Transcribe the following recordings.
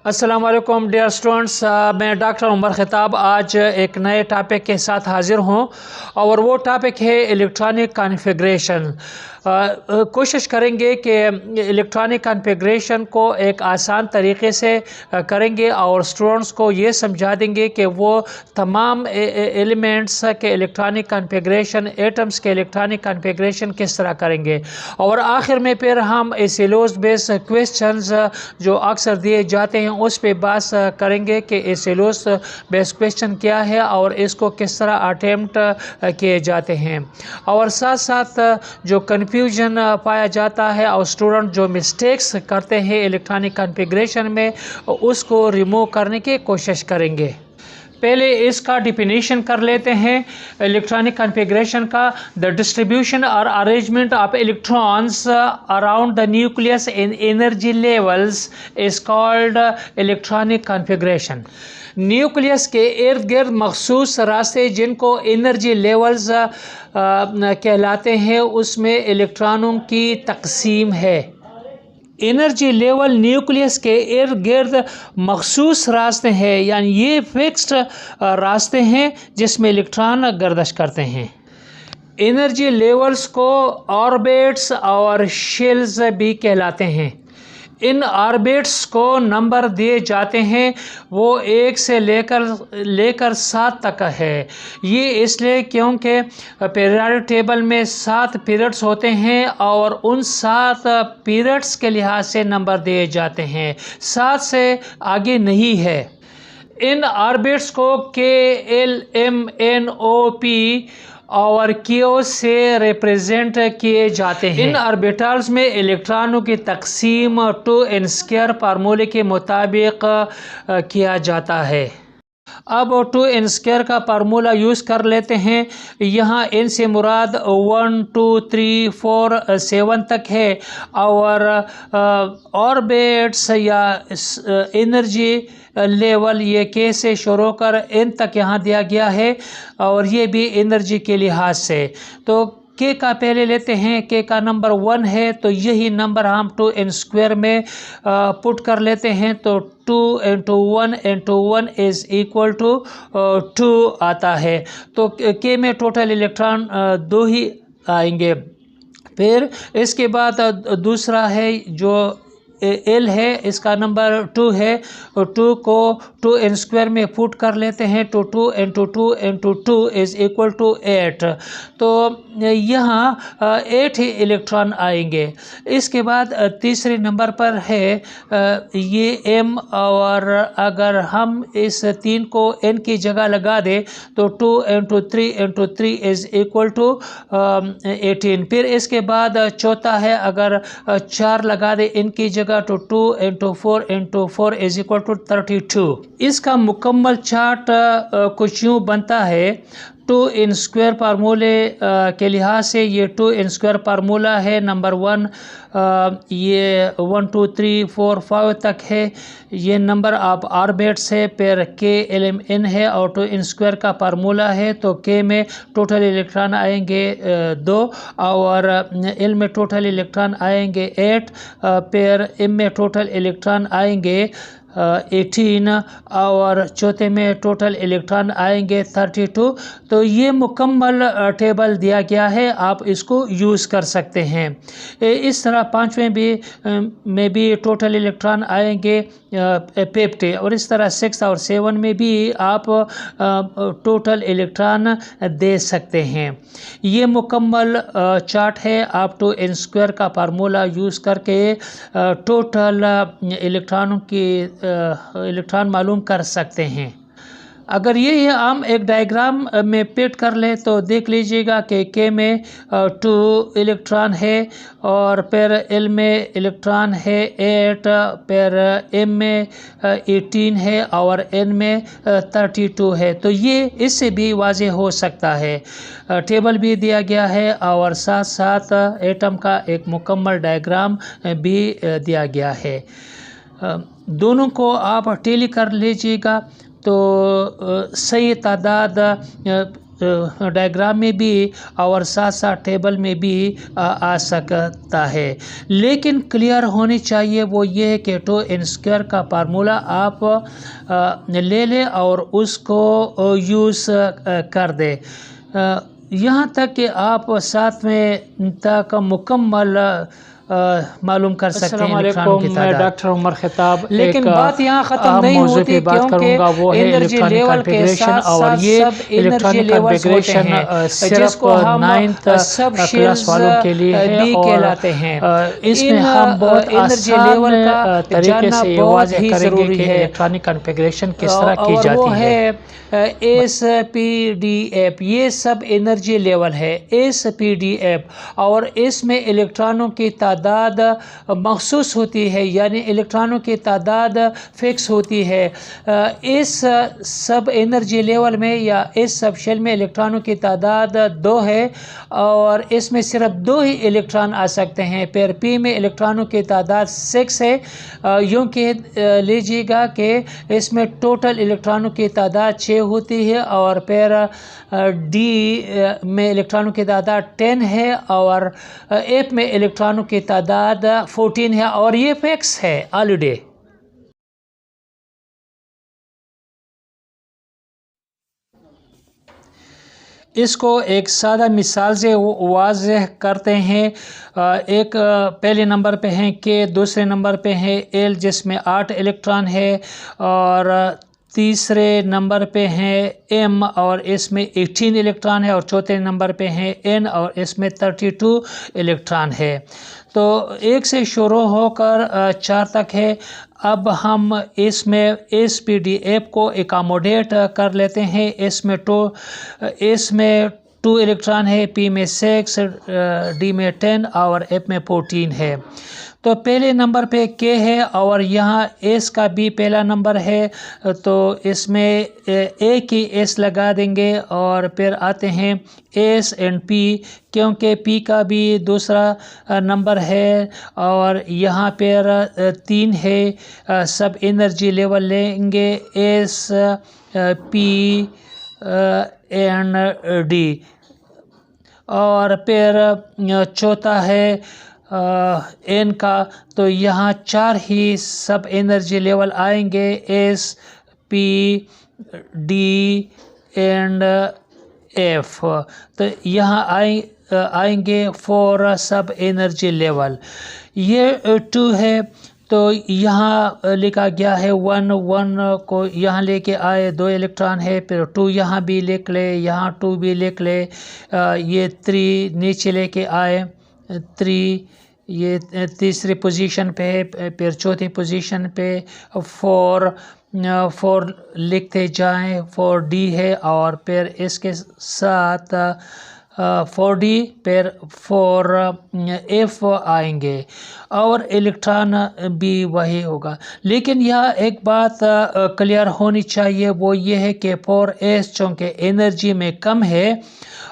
अस्सलाम वालेकुम dear students, मैं डॉक्टर उमर ख़िताब आज एक नए टॉपिक के साथ हाज़िर हूँ और वो टॉपिक है इलेक्ट्रॉनिक कॉन्फ़िगरेशन। कोशिश करेंगे कि इलेक्ट्रॉनिक कॉन्फ़िगरेशन को एक आसान तरीके से करेंगे और स्टूडेंट्स को ये समझा देंगे कि वो तमाम एलिमेंट्स के इलेक्ट्रॉनिक कॉन्फ़िगरेशन, एटम्स के इलेक्ट्रॉनिक कॉन्फ़िगरेशन किस तरह करेंगे। और आखिर में फिर हम सिलेबस बेस्ड क्वेश्चंस जो अक्सर दिए जाते हैं उस पे बात करेंगे कि सिलेबस बेस्ड क्वेश्चन क्या है और इसको किस तरह अटेम्प्ट किए जाते हैं। और साथ साथ जो कन्फ्यूजन पाया जाता है और स्टूडेंट जो मिस्टेक्स करते हैं इलेक्ट्रॉनिक कॉन्फ़िगरेशन में उसको रिमूव करने की कोशिश करेंगे। पहले इसका डिफिनीशन कर लेते हैं इलेक्ट्रॉनिक कॉन्फ़िगरेशन का। द डिस्ट्रीब्यूशन और arrangement of electrons around the nucleus in energy levels is called electronic configuration. Nucleus के इर्द गिर्द मखसूस रास्ते जिनको एनर्जी लेवल्स कहलाते हैं उसमें इलेक्ट्रॉनों की तकसीम है। एनर्जी लेवल न्यूक्लियस के इर्द गिर्द मखसूस रास्ते हैं, यानी ये फिक्स्ड रास्ते हैं जिसमें इलेक्ट्रॉन गर्दिश करते हैं। एनर्जी लेवल्स को ऑर्बिट्स और शेल्स भी कहलाते हैं। इन ऑर्बिट्स को नंबर दिए जाते हैं, वो 1 से लेकर 7 तक है। ये इसलिए क्योंकि पीरियोडिक टेबल में 7 पीरियड्स होते हैं और उन 7 पीरियड्स के लिहाज से नंबर दिए जाते हैं, 7 से आगे नहीं है। इन ऑर्बिट्स को KLMNOP और क्यू से रिप्रेजेंट किए जाते हैं। इन ऑर्बिटल्स में इलेक्ट्रॉनों की तकसीम 2n² फार्मूले के मुताबिक किया जाता है। अब 2n² का फार्मूला यूज़ कर लेते हैं। यहाँ n से मुराद 1 2 3 4 7 तक है और ऑर्बिट्स या एनर्जी लेवल ये K से शुरू कर N तक यहाँ दिया गया है और ये भी एनर्जी के लिहाज से। तो K का पहले लेते हैं, K का नंबर 1 है तो यही नंबर हम 2n² में पुट कर लेते हैं तो 2 × 1 × 1 इज़ इक्वल टू 2 आता है। तो K में टोटल इलेक्ट्रॉन 2 ही आएंगे। फिर इसके बाद दूसरा है जो L है, इसका नंबर 2 है। 2 को 2n² में पुट कर लेते हैं तो 2 × 2 × 2 इज़ इक्वल टू 8। तो यहाँ 8 ही इलेक्ट्रॉन आएंगे। इसके बाद तीसरे नंबर पर है ये M, और अगर हम इस 3 को N की जगह लगा दें तो 2 × 3 × 3 इज़ इक्वल टू 18। फिर इसके बाद चौथा है, अगर 4 लगा दें N की जगह तो 2 × 4 × 4 इज़ इक्वल टू 32। इसका मुकम्मल चार्ट कुछ यूँ बनता है। 2n² फार्मूले के लिहाज से ये 2n² फार्मूला है। नंबर 1 ये 1 2 3 4 5 तक है, ये नंबर ऑफ ऑर्बिट्स है। फिर KLMN है और 2n² का फार्मूला है। तो K में टोटल इलेक्ट्रॉन आएंगे 2 और L में टोटल इलेक्ट्रॉन आएंगे 8। फिर M में टोटल इलेक्ट्रॉन आएंगे 18 और चौथे में टोटल इलेक्ट्रॉन आएंगे 32। तो ये मुकम्मल टेबल दिया गया है, आप इसको यूज़ कर सकते हैं। इस तरह 5वें में भी टोटल इलेक्ट्रॉन आएंगे 50 और इस तरह 6 और 7 में भी आप टोटल इलेक्ट्रॉन दे सकते हैं। ये मुकम्मल चार्ट है, आप 2n² का फार्मूला यूज़ करके टोटल इलेक्ट्रॉन मालूम कर सकते हैं। अगर ये हम एक डायग्राम में पिट कर ले तो देख लीजिएगा कि K में 2 इलेक्ट्रॉन है और फिर L में इलेक्ट्रॉन है 8, फिर M में 18 है और N में 32 है। तो ये इससे भी वाज़े हो सकता है। टेबल भी दिया गया है और साथ साथ एटम का एक मुकम्मल डायग्राम भी दिया गया है। दोनों को आप टैली कर लीजिएगा तो सही तादाद डायग्राम में भी और साथ साथ टेबल में भी आ सकता है। लेकिन क्लियर होनी चाहिए वो ये है कि टू एन स्क्वायर का फार्मूला आप ले लें और उसको यूज़ कर दें, यहाँ तक कि आप साथ में तक मुकम्मल मालूम कर सकते हैं इलेक्ट्रॉनों की तादाद। डॉक्टर उमर खिताब, लेकिन बात यहाँ ख़त्म नहीं होती क्योंकि एनर्जी लेवल के साथ साथ सब एनर्जी लेवल्स होते हैं जिसको हम सब शेल्स भी कहलाते हैं। इसमें हम बहुत एनर्जी लेवल का तरीके से बहुत ही ज़रूरी है। इलेक्ट्रॉनिक कॉन्फ़िगरेशन किस तरह की जाती है। SPDF ये सब एनर्जी लेवल है, SPDF, और इसमें इलेक्ट्रॉनों की तादाद मखसूस होती है, यानी इलेक्ट्रॉनों की तादाद फिक्स होती है। इस सब एनर्जी लेवल में या इस सब शेल में इलेक्ट्रॉनों की तादाद 2 है और इसमें सिर्फ 2 ही इलेक्ट्रॉन आ सकते हैं। फिर P में इलेक्ट्रॉनों की तादाद 6 है। यूँ कह लीजिएगा कि इसमें टोटल इलेक्ट्रॉनों की तादाद 6 होती है और फिर D में इलेक्ट्रॉनों की तादाद 10 है और F में इलेक्ट्रॉनों की तादाद 14 है और ये फिक्स है ऑलरेडी। इसको एक सादा मिसाल से वाज़ेह करते हैं। एक पहले नंबर पे हैं K, दूसरे नंबर पे है L जिसमें 8 इलेक्ट्रॉन है और तीसरे नंबर पे है M और इसमें 18 इलेक्ट्रॉन है और चौथे नंबर पे है N और इसमें 32 इलेक्ट्रॉन है। तो 1 से शुरू होकर 4 तक है। अब हम इसमें SPDF को एकोमोडेट कर लेते हैं। इसमें 2 इलेक्ट्रॉन है, P में 6, D में 10 और F में 14 है। तो पहले नंबर पे K है और यहाँ S का भी पहला नंबर है, तो इसमें एक ही S लगा देंगे और फिर आते हैं S एंड P, क्योंकि P का भी दूसरा नंबर है और यहाँ पर 3 है। सब एनर्जी लेवल लेंगे S, P एंड D और फिर चौथा है N का, तो यहाँ 4 ही सब एनर्जी लेवल आएंगे S, P, D and F। तो यहाँ आएंगे 4 सब एनर्जी लेवल। ये 2 है तो यहाँ लिखा गया है 1 को यहाँ लेके आए, 2 इलेक्ट्रॉन है, फिर 2 यहाँ भी लिख ले, यहाँ 2 भी लिख ले। ये 3 नीचे लेके आए, 3 ये तीसरी पोजीशन पे है, फिर चौथी पोजीशन पे 4 लिखते जाएं, 4D है और फिर इसके साथ 4D फिर 4F आएंगे और इलेक्ट्रॉन भी वही होगा। लेकिन यह एक बात क्लियर होनी चाहिए, वो ये है कि 4S चूँकि एनर्जी में कम है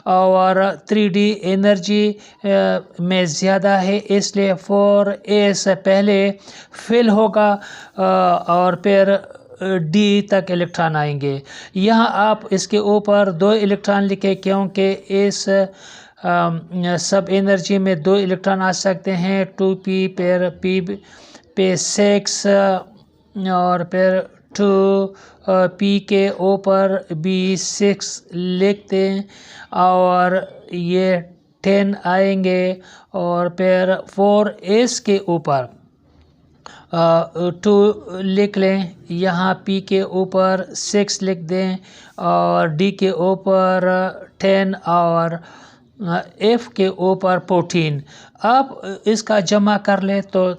और 3D एनर्जी में ज़्यादा है, इसलिए 4S पहले फिल होगा और फिर D तक इलेक्ट्रॉन आएंगे। यहाँ आप इसके ऊपर 2 इलेक्ट्रॉन लिखे क्योंकि इस सब एनर्जी में 2 इलेक्ट्रॉन आ सकते हैं। 2P फिर P पे 6 और फिर 2P के ऊपर भी 6 लिखते हैं और ये 10 आएंगे और फिर 4S के ऊपर 2 लिख लें, यहाँ P के ऊपर 6 लिख दें और D के ऊपर 10 और F के ऊपर 14। अब इसका जमा कर ले तो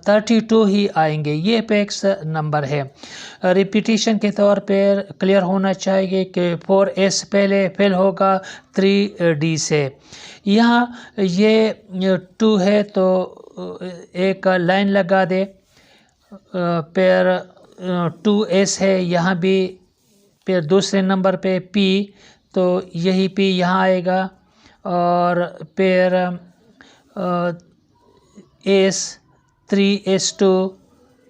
32 ही आएंगे। ये फिक्स नंबर है। रिपीटिशन के तौर पर क्लियर होना चाहिए कि 4S पहले फिल होगा 3D से। यहाँ ये 2 है तो एक लाइन लगा दे, फिर 2S है यहाँ भी, फिर दूसरे नंबर पे P, तो यही P यहाँ आएगा और फिर S 3S2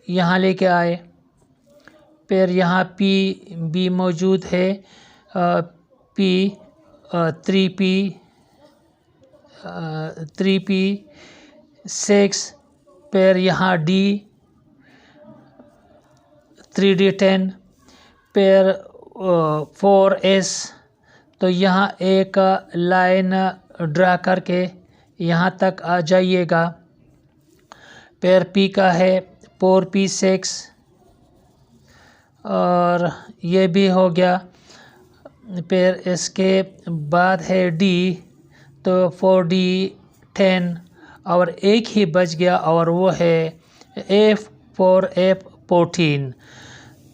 यहाँ लेके आए, फिर यहाँ P भी मौजूद है, पी 3p 3p6, फिर यहाँ डी 3d10, फिर 4s। तो यहाँ एक लाइन ड्रा करके यहाँ तक आ जाइएगा। फिर P का है 4p6 और ये भी हो गया। फिर इसके बाद है D, तो 4d10 और एक ही बच गया और वो है F4F14।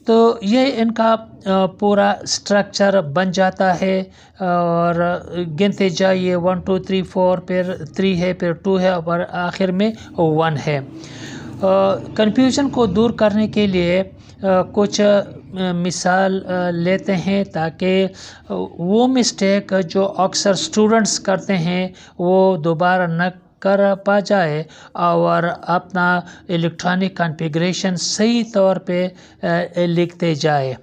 तो ये इनका पूरा स्ट्रक्चर बन जाता है और गिनते जाइए 1 2 3 4, फिर 3 है, फिर 2 है और आखिर में 1 है। कंफ्यूजन को दूर करने के लिए कुछ मिसाल लेते हैं ताकि वो मिस्टेक जो अक्सर स्टूडेंट्स करते हैं वो दोबारा न कर पा जाए और अपना इलेक्ट्रॉनिक कॉन्फ़िगरेशन सही तौर पे लिखते जाए।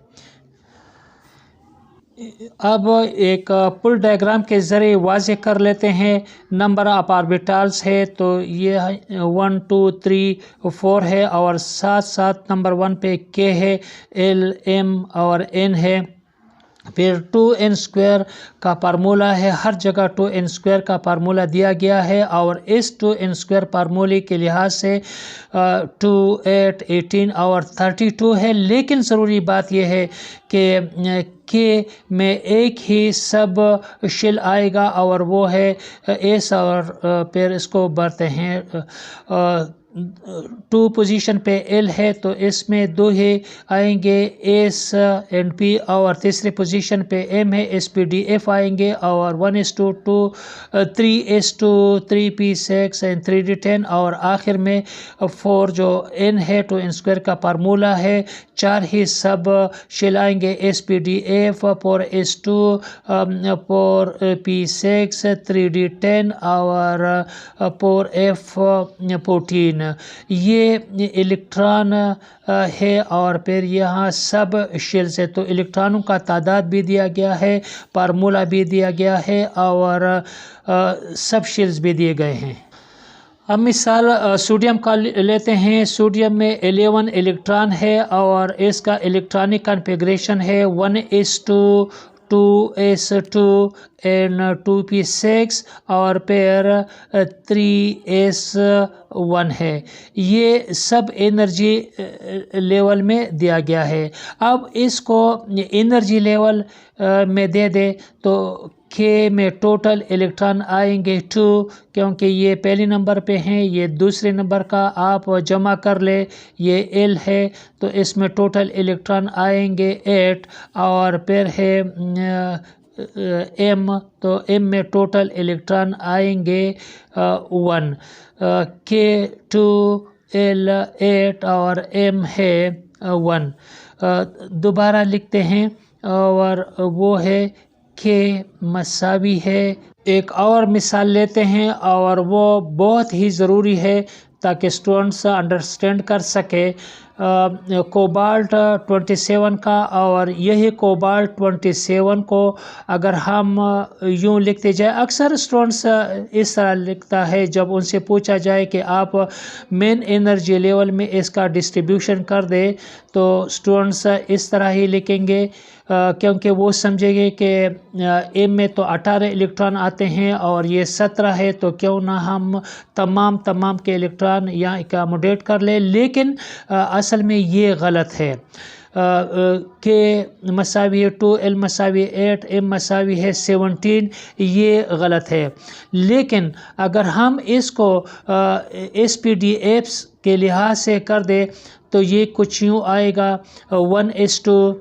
अब एक पुल डायग्राम के ज़रिए वाज़े कर लेते हैं। नंबर ऑफ ऑर्बिटल्स है तो ये 1 2 3 4 है और साथ साथ नंबर 1 पे K है, L M और N है। फिर 2n² का फार्मूला है, हर जगह 2n² का फार्मूला दिया गया है और इस 2n² फार्मूले के लिहाज से 2 8 18 और 32 है। लेकिन ज़रूरी बात यह है कि K में एक ही सब शेल आएगा और वो है S और फिर इसको बढ़ते हैं 2 पोजीशन पे L है तो इसमें 2 ही आएंगे S एंड P और तीसरे पोजीशन पे M है SPDF आएंगे और 1:2 3:2 3p6 एंड 3d10 और आखिर में 4 जो N है 2n² का फार्मूला है। 4 ही सब शेल आएंगे SPDF 4:2 4p6 3d10 और 4f14। ये इलेक्ट्रॉन है और फिर यहाँ सब शेल्स है तो इलेक्ट्रॉनों का तादाद भी दिया गया है, फार्मूला भी दिया गया है और सब शेल्स भी दिए गए हैं। अब मिसाल सोडियम का लेते हैं। सोडियम में 11 इलेक्ट्रॉन है और इसका इलेक्ट्रॉनिक कॉन्फ़िगरेशन है 1:2 2s2 एंड 2p6 और फिर 3s1 है। ये सब एनर्जी लेवल में दिया गया है। अब इसको एनर्जी लेवल में दे दे तो K में टोटल इलेक्ट्रॉन आएंगे 2, क्योंकि ये पहले नंबर पे हैं, ये दूसरे नंबर का आप जमा कर ले, ये L है तो इसमें टोटल इलेक्ट्रॉन आएंगे 8 और फिर है M तो M में टोटल इलेक्ट्रॉन आएंगे 1। K 2 L 8 और M है 1। दोबारा लिखते हैं और वो है K मसावी है। एक और मिसाल लेते हैं और वो बहुत ही ज़रूरी है ताकि स्टूडेंट्स अंडरस्टैंड कर सके। कोबाल्ट 27 का और यही कोबाल्ट 27 को अगर हम यूँ लिखते जाए, अक्सर स्टूडेंट्स इस तरह लिखता है जब उनसे पूछा जाए कि आप मेन एनर्जी लेवल में इसका डिस्ट्रीब्यूशन कर दे तो स्टूडेंट्स इस तरह ही लिखेंगे क्योंकि वो समझेंगे कि M में तो 18 इलेक्ट्रॉन आते हैं और ये 17 है तो क्यों ना हम तमाम के इलेक्ट्रॉन यहाँ एकमोडेट कर ले। लेकिन असल में ये गलत है। K मसावी है 2, L मसावी 8, M मसावी है 17, ये गलत है। लेकिन अगर हम इसको SPDFs के लिहाज से कर दे तो ये कुछ यूँ आएगा 1:2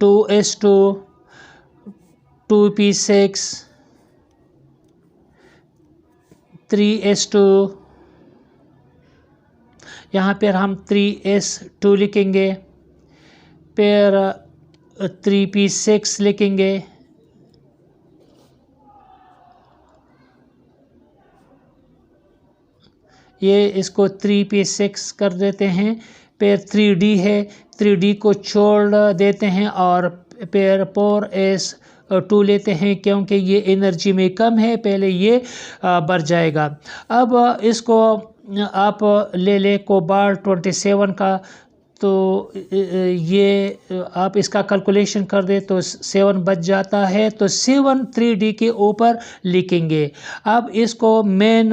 2s2 2p6 3s2, यहाँ पर हम 3s2 लिखेंगे, फिर 3p6 लिखेंगे, ये इसको 3p6 कर देते हैं। फिर 3d है, 3d को छोड़ देते हैं और फिर 4s 2 लेते हैं क्योंकि ये एनर्जी में कम है, पहले ये बढ़ जाएगा। अब इसको आप ले कोबाल्ट 27 का, तो ये आप इसका कैलकुलेशन कर दे तो 7 बच जाता है, तो 7 3D के ऊपर लिखेंगे। अब इसको मेन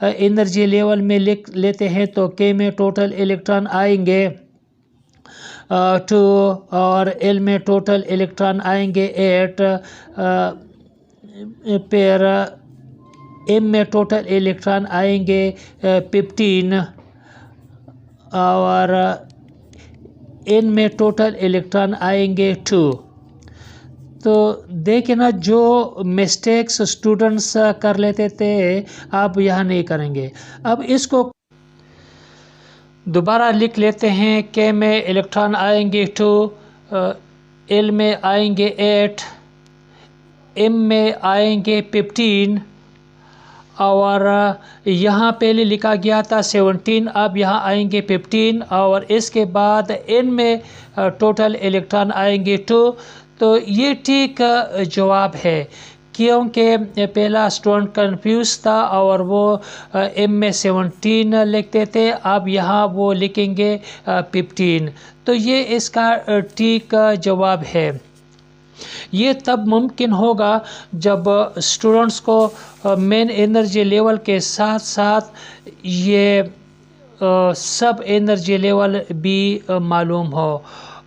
एनर्जी लेवल में लिख लेते हैं, तो के में टोटल इलेक्ट्रॉन आएंगे 2 और एल में टोटल इलेक्ट्रॉन आएंगे 8, फिर एम में टोटल इलेक्ट्रॉन आएंगे 15 और एन में टोटल इलेक्ट्रॉन आएंगे 2। तो देखिए ना, जो मिस्टेक्स स्टूडेंट्स कर लेते थे आप यहाँ नहीं करेंगे। अब इसको दोबारा लिख लेते हैं। के में इलेक्ट्रॉन आएंगे 2, एल में आएंगे 8, एम में आएंगे 15 और यहाँ पहले लिखा गया था 17, अब यहाँ आएंगे 15 और इसके बाद एन में टोटल इलेक्ट्रॉन आएंगे 2। तो ये ठीक जवाब है, क्योंकि पहला स्टूडेंट कंफ्यूज था और वो एम में 17 लिखते थे, अब यहाँ वो लिखेंगे 15। तो ये इसका ठीक जवाब है। ये तब मुमकिन होगा जब स्टूडेंट्स को मेन एनर्जी लेवल के साथ साथ ये सब एनर्जी लेवल भी मालूम हो।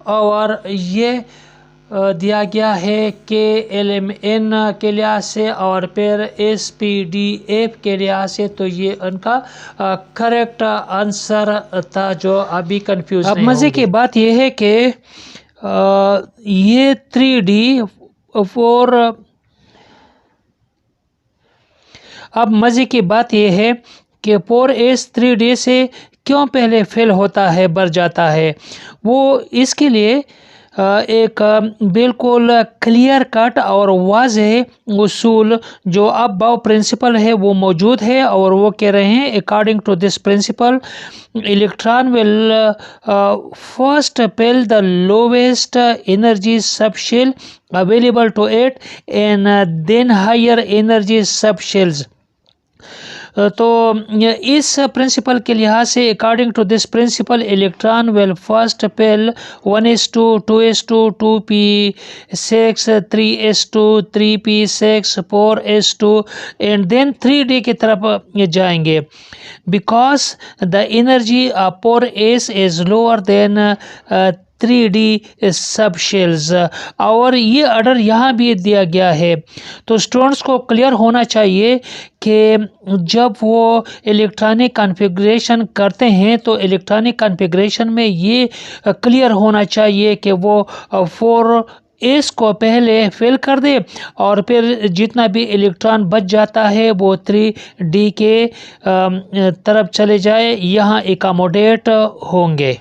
और ये दिया गया है कि LMN के लिहाज से और फिर SPDF के लिहाज से, तो ये उनका करेक्ट आंसर था जो अभी कंफ्यूज नहीं होंगे। अब मज़े की बात यह है कि ये 3D 4। अब मज़े की बात यह है कि 4S 3D से क्यों पहले फेल होता है, बढ़ जाता है। वो इसके लिए एक बिल्कुल क्लियर कट और वाज़ेह उसूल जो अबाव प्रिंसिपल है वो मौजूद है, और वो कह रहे हैं according to this principle electron will first fill the lowest energy subshell available to it and then higher energy subshells. तो इस प्रिंसिपल के लिहाज से according to this principle electron will first fill 1s2 2s2 2p6 3s2 3p6 4s2 and then 3d की तरफ जाएंगे, because the energy of 4s is lower than 3D सब shells. और ये ऑर्डर यहाँ भी दिया गया है। तो स्टूडेंट्स को क्लियर होना चाहिए कि जब वो इलेक्ट्रॉनिक कॉन्फ़िगरेशन करते हैं तो इलेक्ट्रॉनिक कॉन्फ़िगरेशन में ये क्लियर होना चाहिए कि वो 4S को पहले फिल कर दे और फिर जितना भी इलेक्ट्रॉन बच जाता है वो 3D के तरफ चले जाए, यहाँ एकोमोडेट होंगे।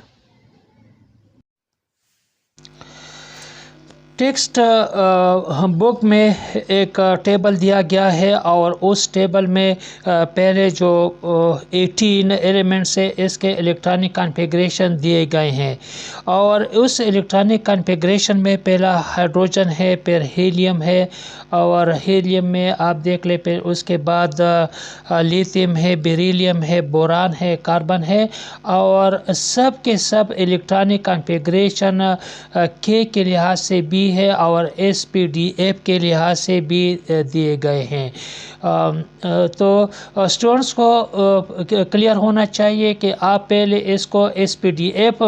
टेक्स्ट बुक में एक टेबल दिया गया है और उस टेबल में पहले जो 18 एलिमेंट्स है इसके इलेक्ट्रॉनिक कॉन्फ़िगरेशन दिए गए हैं, और उस इलेक्ट्रॉनिक कॉन्फ़िगरेशन में पहला हाइड्रोजन है, फिर हीलियम है, और हीलियम में आप देख ले, फिर उसके बाद लिथियम है, बेरिलियम है, बोरान है, कार्बन है, और सब के सब इलेक्ट्रॉनिक कॉन्फ़िगरेशन के लिहाज से भी है और SPDF के लिहाज से भी दिए गए हैं। तो स्टूडेंट्स को क्लियर होना चाहिए कि आप पहले इसको SPDF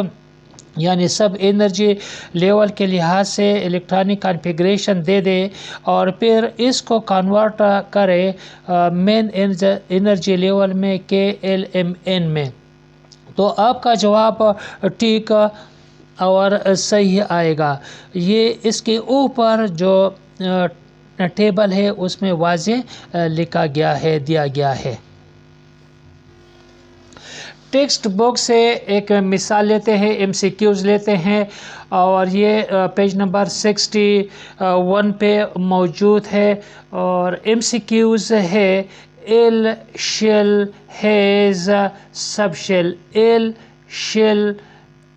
यानी सब एनर्जी लेवल के लिहाज से इलेक्ट्रॉनिक कॉन्फ़िगरेशन दे दे और फिर इसको कन्वर्ट करें मेन एनर्जी लेवल में KLMN में, तो आपका जवाब ठीक और सही आएगा। ये इसके ऊपर जो टेबल है उसमें वाज़ेह लिखा गया है, दिया गया है। टेक्स्ट बुक से एक मिसाल लेते हैं, MCQs लेते हैं, और ये पेज नंबर 61 पे मौजूद है, और MCQs है L shell has subshell. L shell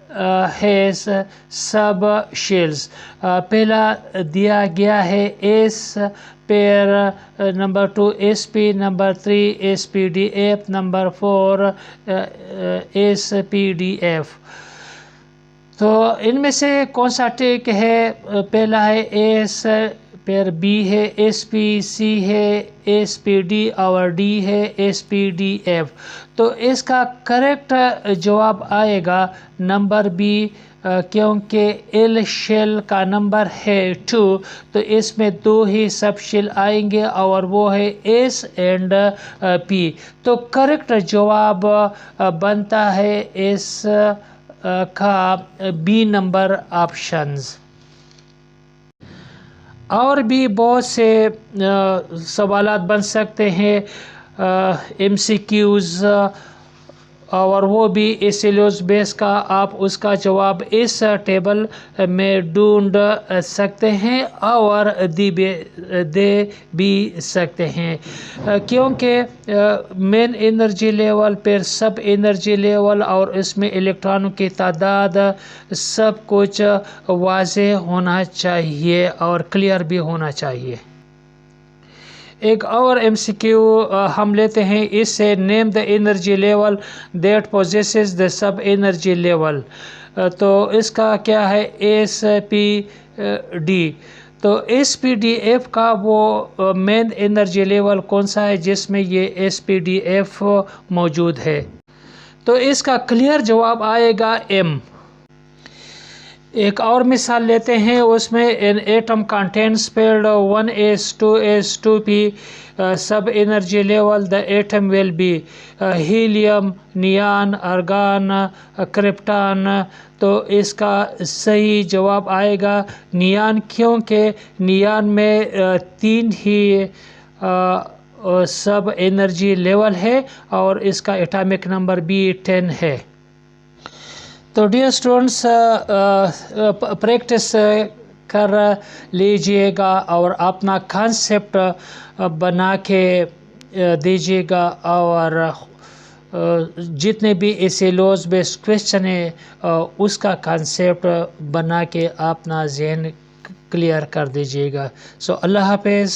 has subshells. पहला दिया गया है S pair, number 2 SP, number 3 SPDF, number 4 SPDF। तो इनमें से कौन सा ठीक है? पहला है एस, फिर बी है SP, सी है SPD और डी है SPDF। तो इसका करेक्ट जवाब आएगा नंबर बी, क्योंकि एल शेल का नंबर है 2, तो इसमें 2 ही सब शेल आएंगे और वो है एस एंड पी। तो करेक्ट जवाब बनता है इस का बी नंबर ऑप्शंस। और भी बहुत से सवालात बन सकते हैं MCQs, और वो भी इस सिलेबस बेस का आप उसका जवाब इस टेबल में ढूंढ सकते हैं और दे भी सकते हैं, क्योंकि मेन एनर्जी लेवल पर सब एनर्जी लेवल और इसमें इलेक्ट्रॉनों की तादाद सब कुछ वाज़ेह होना चाहिए और क्लियर भी होना चाहिए। एक और MCQ हम लेते हैं इससे, name the energy level that possesses the sub energy level. तो इसका क्या है? SPD। तो SPDF का वो मेन एनर्जी लेवल कौन सा है जिसमें ये SPDF मौजूद है? तो इसका क्लियर जवाब आएगा M। एक और मिसाल लेते हैं, उसमें an atom contents paid 1s2s2p sub energy level the atom will be helium, neon, argon, krypton. तो इसका सही जवाब आएगा नियान, क्योंकि नियान में 3 ही सब एनर्जी लेवल है और इसका एटॉमिक नंबर भी 10 है। तो डियर स्टूडेंट्स, प्रैक्टिस कर लीजिएगा और अपना कॉन्सेप्ट बना के दीजिएगा, और जितने भी सिलेबस बेस्ड क्वेश्चन है उसका कॉन्सेप्ट बना के अपना ज़हन क्लियर कर दीजिएगा। सो अल्लाह हाफ़िज़।